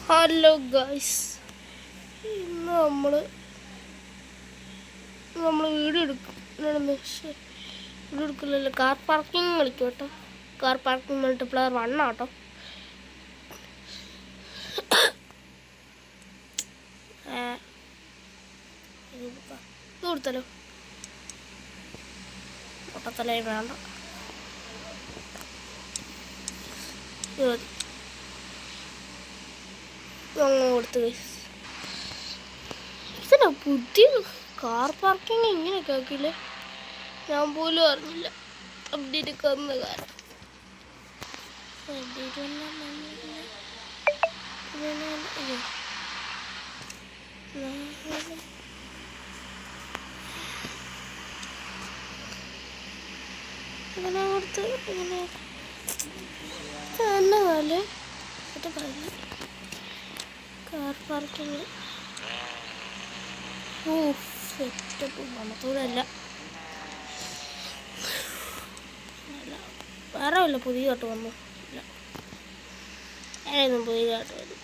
Hello guys, ഇന്ന് നമ്മൾ video എടുക്കും. വീഡിയോ എടുക്കില്ലല്ലോ, കാർ പാർക്കിംഗ് കളിക്കും കേട്ടോ. കാർ പാർക്കിംഗ് മൾട്ടിപ്ലെയർ 1 ആട്ടോ. ഇത് കൊടുത്തല്ലോ, പൊട്ടത്തലേ വേണ്ട. കൊടുത്തു ഗൈസ്. ഇതിനാ പുതിയ കാർ പാർക്കിങ് ഇങ്ങനെയൊക്കെ ആക്കിയില്ലേ, ഞാൻ പോലും അറിഞ്ഞില്ല. അപ്ഡേറ്റ് ഒക്കെ വന്ന കാര്യം ഇങ്ങനെ കൊടുത്ത് ഇങ്ങനെ തന്നെ പോലെ കാർ പാർക്കിങ് സെറ്റപ്പ് മണത്തോടല്ല. വേറെ വല്ല പുതിയതായിട്ട് വന്നു ഇല്ല, ഏതൊന്നും പുതിയതായിട്ട് വരും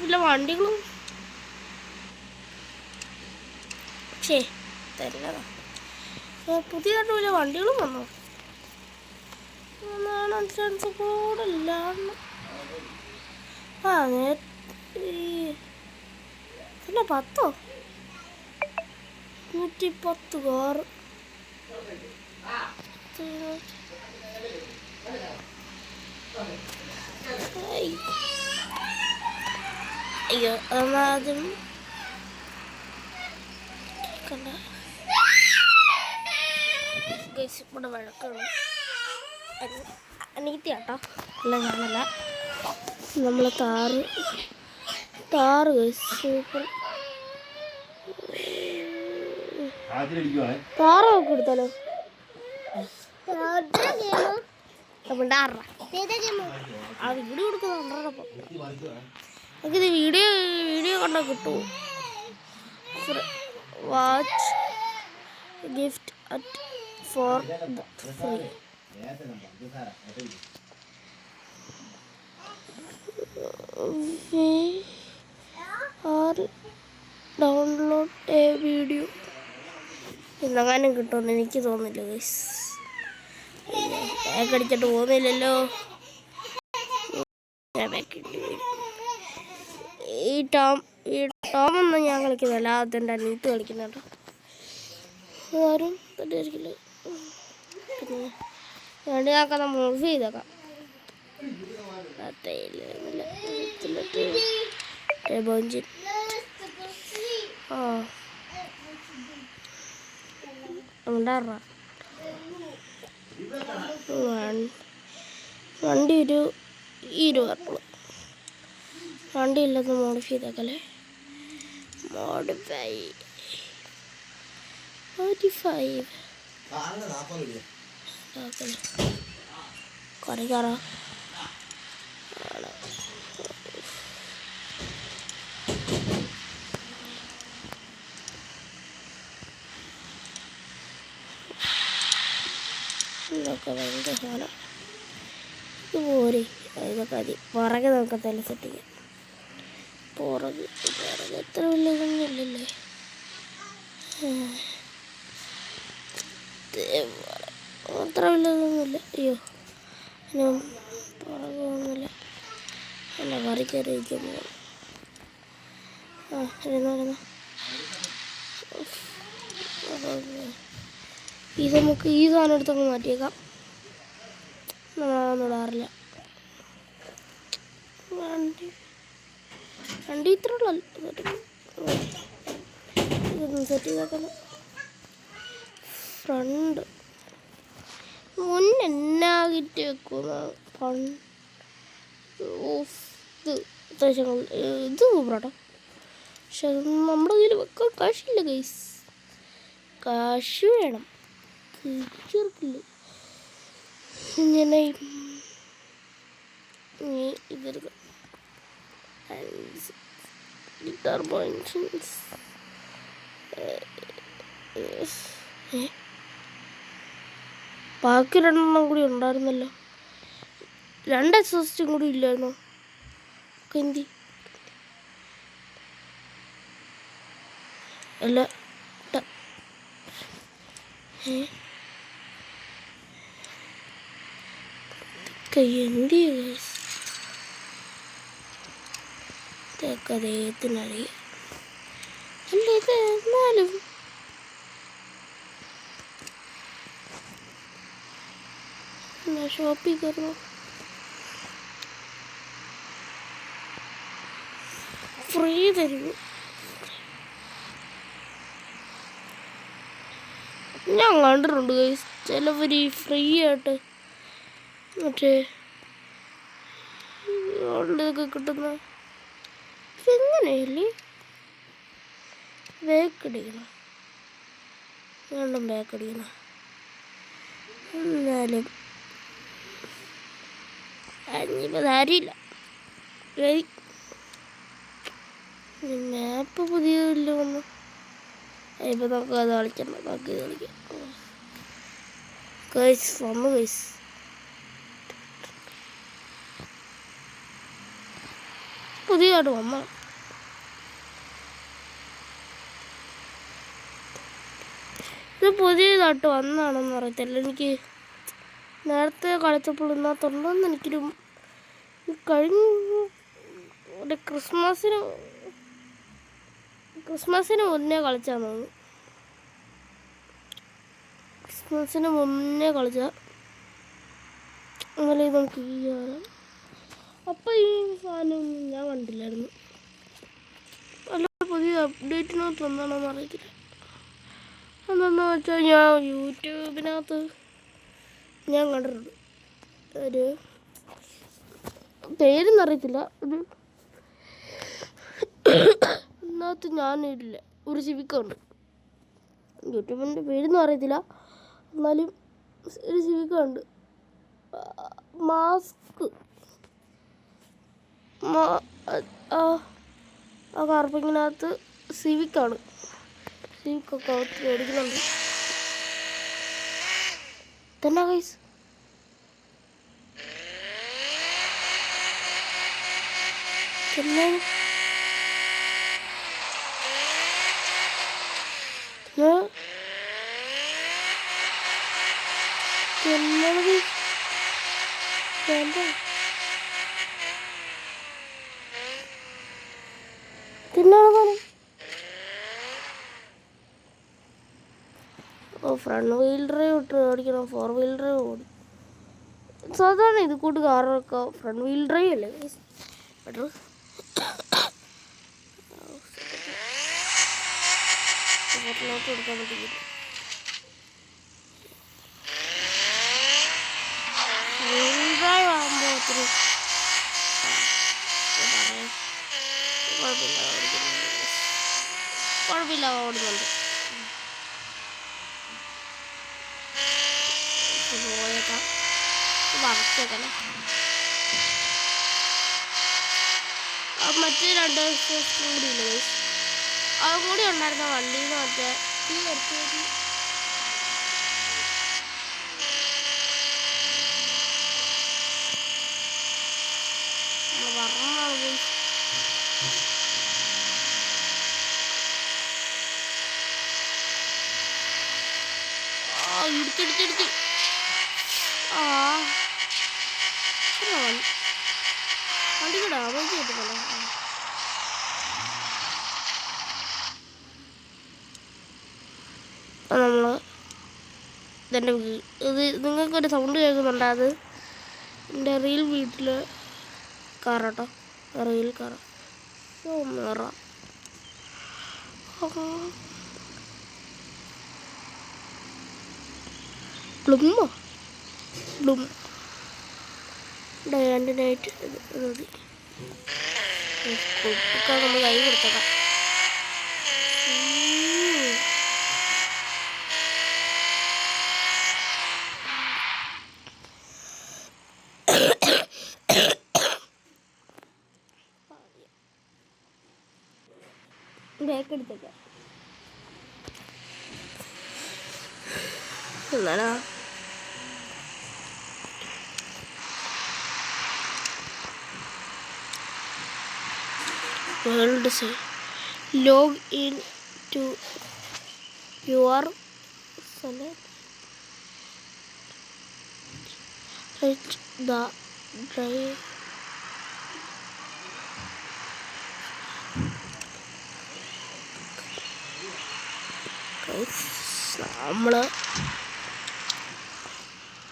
ഇല്ല. വണ്ടികളും തരുന്നതാ. പുതിയതായിട്ട് വല്ല വണ്ടികളും വന്നു ചാൻസ് കൂടില്ല. പിന്നെ 110 കാറ്. അയ്യോ, അതും ഇവിടെ വഴക്കാണ്. അനീത്തി കേട്ടോ, അല്ല ഞാനല്ല. നമ്മൾ താറ് സൂപ്പർ താറൊക്കെ എടുത്താലോ. വീഡിയോ കൊടുക്കുന്നുണ്ടോ? നമുക്കിത് വീഡിയോ കണ്ടാൽ കിട്ടുമോ? Watch gift at for free. Download a video. ഇന്നെങ്ങാനും കിട്ടുമെന്ന് എനിക്ക് തോന്നുന്നില്ല ഗൈസ്. അടിച്ചിട്ട് പോകുന്നില്ലല്ലോ. ഈ ടോമൊന്നും ഞാൻ കളിക്കുന്നില്ല, അതെൻ്റെ അനീത്ത് കളിക്കുന്നുണ്ട്. ആരും തെറ്റായിരിക്കില്ല. പിന്നെ വേണ്ടി ഞങ്ങൾക്ക് മൂവ് ചെയ്തേക്കാം. വണ്ടി ഒരു 20 വണ്ടി ഇല്ലാത്ത മോഡിഫൈ ചെയ്തേക്കല്ലേ. മോഡിഫൈ കുറേക്കാറാ ഇതൊക്കെ ഭയങ്കര സാധനം. ഇത് പോരെ, ഇതൊക്കെ മതി. പുറകെ നമുക്ക് തല സെറ്റ് ചെയ്യാം. പുറകെ എത്ര വലിയതൊന്നും ഇല്ലല്ലേ. അത്ര വലിയതൊന്നുമില്ല. അയ്യോ, പുറകെ ഒന്നുമില്ല. അല്ല, കറി കയറി ഇരിക്കുമ്പോൾ ഇത് നമുക്ക് ഈ സാധനം എടുത്തൊക്കെ മാറ്റിയേക്കാം. നമ്മളതൊന്നും ഇടാറില്ല. വണ്ടി ഇത്ര ഉള്ളല്ലോ, ഇതൊന്നും സെറ്റ് ചെയ്തേക്കണം. ഫ്രണ്ട് മുന്നെന്നാകിട്ട് വെക്കുന്ന ഇത് സൂപ്പറാട്ടോ. പക്ഷെ അതൊന്നും നമ്മുടെ കയ്യിൽ വെക്കാൻ കാശില്ല ഗൈസ്. കാശ് വേണം, ചെറുക്കില്ല. ഇങ്ങനെ ഇതെടുക്കാം. ബാക്കി 2 കൂടി ഉണ്ടായിരുന്നല്ലോ. 2 എക്സോസ്റ്റും കൂടി ഇല്ലായിരുന്നോ? എന്തി അല്ല എന്തി അദ്ദേഹത്തിനറിയ അല്ല ഇത്. എന്നാലും ഷോപ്പിൽ കയറുന്നു. ഫ്രീ തരുന്നു. ഞാൻ കണ്ടിട്ടുണ്ട് ചിലവർ ഫ്രീ ആയിട്ട് മറ്റേ ഇതൊക്കെ കിട്ടുന്ന. എങ്ങനെയല്ലേ ബാക്കടിക്കണം? വീണ്ടും ബാക്കടിക്കണം. എന്നാലും ഇനിയിപ്പോൾ കാര്യമില്ല. മാപ്പ് പുതിയതില്ല വന്നു. ഇപ്പം നമുക്ക് അത് കളിക്കണം. ബാക്കി കളിക്കാം. വന്നു പുതിയതായിട്ട് വന്ന ഇത് പുതിയതായിട്ട് വന്നാണെന്ന് അറിയത്തില്ല. എനിക്ക് നേരത്തെ കളിച്ചപ്പോൾ ഇതിനകത്തുണ്ടോയെന്ന് എനിക്കൊരു കഴിഞ്ഞ ഒരു ക്രിസ്മസിന് മുന്നേ കളിച്ചാന്ന് തോന്നുന്നു. ക്രിസ്മസിന് മുന്നേ കളിച്ച അങ്ങനെ നമുക്ക് ഈ അപ്പം ഈ സാധനം ഞാൻ കണ്ടില്ലായിരുന്നു. അല്ല പുതിയ അപ്ഡേറ്റിനകത്ത് എന്താണെന്ന് അറിയത്തില്ല. എന്താണെന്ന് വെച്ചാൽ ഞാൻ യൂട്യൂബിനകത്ത് ഞാൻ കണ്ടിട്ടുണ്ട്. ഒരു പേരൊന്നും അറിയത്തില്ല. ഇതിനകത്ത് ഞാനില്ല. ഒരു സിവിക്കുണ്ട്. യൂട്യൂബിൻ്റെ പേരൊന്നും അറിയത്തില്ല. എന്നാലും ഒരു സിവിക്കുണ്ട്. മാസ്ക് ആ കാർപ്പിങ്ങിനകത്ത് സിവിക്കാണ്. സിവിക്കൊക്കെ ഒത്തിരി മേടിക്കുന്നുണ്ട്. തന്നെ ഗൈസ് തന്നെ ഫ്രണ്ട് വീൽ ഡ്രൈവ് ഇട്ട് ഓടിക്കണം. 4 വീൽ ഡ്രൈവ് ഓടി. സാധാരണ ഇത് കൂട്ട് കാറൊക്കെ ഫ്രണ്ട് വീൽ ഡ്രൈവ് അല്ലേ ബെറ്റർ. ഫോട്ടോട്ട് എടുക്കാൻ പറ്റില്ല. വീൽ ഡ്രൈവ് ആകുമ്പോൾ ഒത്തിരി കുഴപ്പമില്ല ഓടുന്നുണ്ട്. പോയേക്കാം വറച്ചേക്കണേ. മറ്റേ 2 കൂടി ഇല്ല ഗൈസ്. അതും കൂടി ഉണ്ടായിരുന്ന വണ്ടിയിൽ നിന്ന് മറ്റേ ഈ വരച്ചേക്ക് പറഞ്ഞാണ് ഗൈസ്. ഇടിച്ചിടിച്ചിടിച്ച് വണ്ടി കൂടാ വൈകി കിട്ടുന്നല്ലോ. നമ്മൾ ഇതെൻ്റെ ഇത് നിങ്ങൾക്കൊരു സൗണ്ട് കേൾക്കുന്നുണ്ട്. അത് എൻ്റെ റിയൽ വീട്ടിൽ കാറാട്ടോ. റിയൽ കാർ നിറ ബ്ലൂം ഡയാൻഡിനായിട്ട് ഇത് മതി. നമ്മൾ കൈ കൊടുത്തേക്കാം. ബ്രേക്ക് എടുത്തേക്കാം. എന്നാലാ world sign log in to your reach the drive നമ്മൾ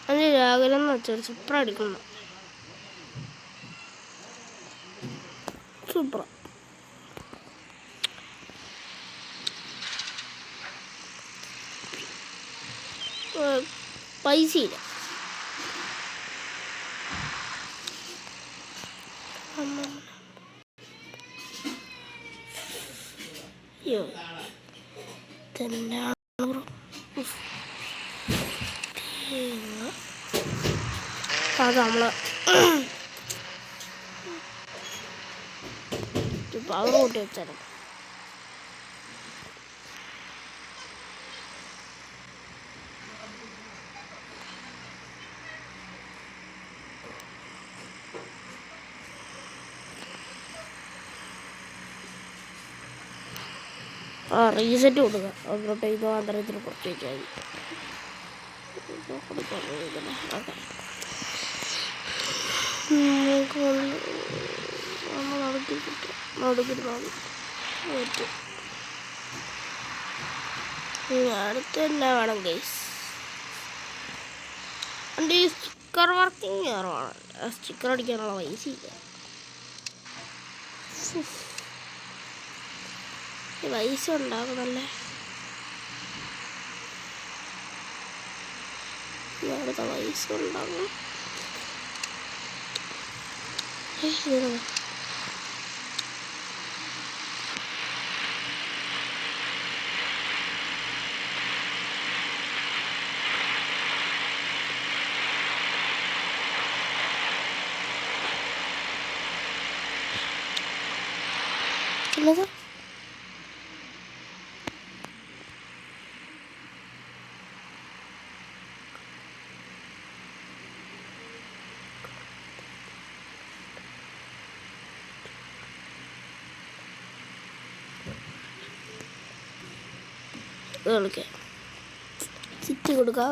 അതിന് രാവിലെ എന്ന് വെച്ചാൽ സൂപ്പർ അടിക്കുന്നു. സൂപ്പർ പൈസയില്ല. അയ്യോ തന്നെയാണ് അത് നമ്മൾ പവർ കൂട്ടി വെച്ചാലും റീസെറ്റ് കൊടുക്കുക. അങ്ങോട്ട് ഇത് മാത്രത്തിന് കുറച്ച് വെച്ചാൽ അടുത്ത് തന്നെ വേണം ഗൈസ്. എൻ്റെ ഈ സ്റ്റിക്കർ വർക്കിങ് കുറവാണ്. സ്റ്റിക്കർ അടിക്കാനുള്ള പൈസ ഇല്ല. പൈസ ഉണ്ടാകുന്നല്ലേ. അടുത്ത പൈസ ഉണ്ടാകും. എന്നതാ കളിക്കാം. ചിറ്റി കൊടുക്കാം.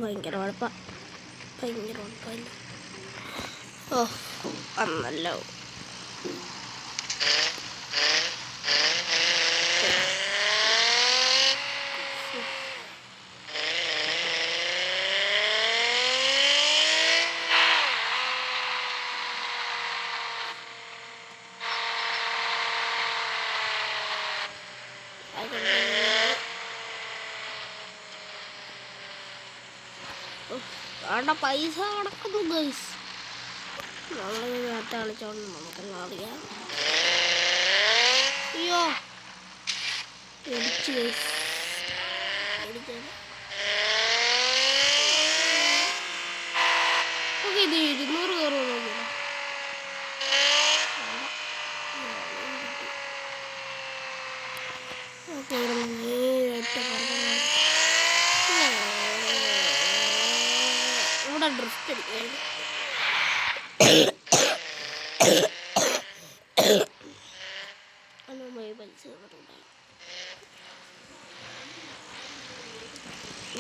ഭയങ്കര കുഴപ്പമാണ്. ഭയങ്കര കുഴപ്പമില്ല. ഓ അന്നല്ലോ അവിടെ പൈസ കിടക്കുന്നു ഗൈസ്. നമ്മൾ നേരത്തെ കളിച്ചോണ്ട് നമുക്കെല്ലാം അറിയാം. അയ്യോ ഇടിച്ചു ഗൈസ്. ഓക്കെ ഇത് 200 കയറുമോ നോക്കിയാലോ. ഓക്കെ ഇവിടെ ഡ്രിഫ്റ്റ് അടിക്കായിരുന്നു.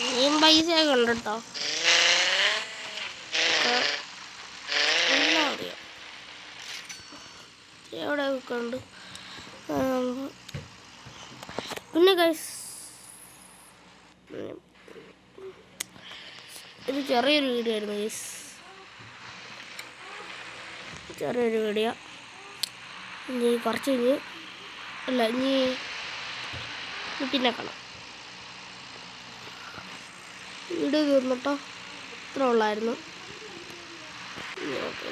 ഇനിയും പൈസയൊക്കെ ഉണ്ട് കേട്ടോ. എല്ലാം അറിയാം. എവിടെയൊക്കെ ഉണ്ട്. പിന്നെ ഗൈസ് ഇത് ചെറിയൊരു വീഡിയോ ആയിരുന്നു ഗൈസ്. ചെറിയൊരു വീഡിയോ. ഇനി കുറച്ച് കഴിഞ്ഞ് അല്ല ഇനി പിന്നെ കാണാം. വീഡിയോ തീർന്നിട്ടോ. ഇത്ര ഉള്ളായിരുന്നു. ഓക്കെ.